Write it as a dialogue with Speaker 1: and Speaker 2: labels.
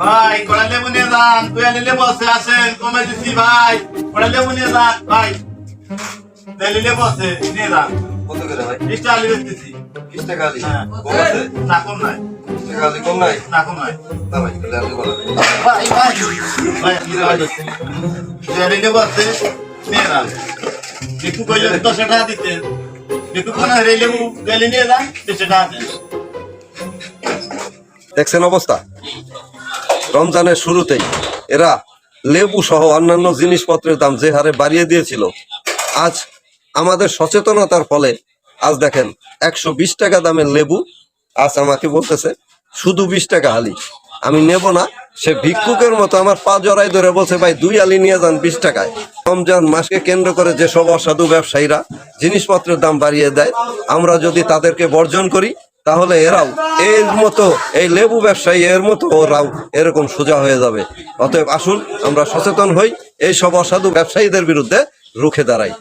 Speaker 1: ভাই কড়া লেবু নিয়ে যান, তুই লেবু আছে আসেন, কমে দিচ্ছি ভাই, কড়া লেবু নিয়ে যান ভাই, তেলি লেবু আছে নিয়ে যান।
Speaker 2: কত করে ভাই?
Speaker 1: 20 টাকা আলু বেচতেছি।
Speaker 2: 20 টাকা আলি
Speaker 1: হ্যাঁ।
Speaker 2: কম আছে?
Speaker 1: না কম নাই,
Speaker 2: 20 টাকা আলি কম নাই?
Speaker 1: না কম নাই।
Speaker 2: না ভাই, তাহলে আলু ভালো নেই।
Speaker 1: ভাই ভাই ভাই তেলি লেবু আছে নিয়ে যান। একটু কইলে 10 টাকা দিতেন, একটু কোন লেবু তেলি নিয়ে যান 20 টাকা দেন।
Speaker 2: দেখছেন অবস্থা, রমজানের শুরুতেই এরা লেবু সহ অন্যান্য জিনিসপত্রের দাম যে হারে বাড়িয়ে দিয়েছিল, আজ আমাদের সচেতনতার ফলে আজ দেখেন 120 টাকা দামের লেবু আজ আমাকে বলতেছে শুধু 20 টাকা আলি, আমি নেব না। সে ভিক্ষুকের মতো আমার পা জড়াই ধরে বলছে ভাই 2 আলি নিয়ে যান 20 টাকায়। রমজান মাসকে কেন্দ্র করে যেসব অসাধু ব্যবসায়ীরা জিনিসপত্রের দাম বাড়িয়ে দেয়, আমরা যদি তাদেরকে বর্জন করি তাহলে এরাও এর মতো, এই লেবু ব্যবসায়ী এর মতো ওরাও এরকম সোজা হয়ে যাবে। অতএব আসুন আমরা সচেতন হই, এই সব অসাধু ব্যবসায়ীদের বিরুদ্ধে রুখে দাঁড়াই।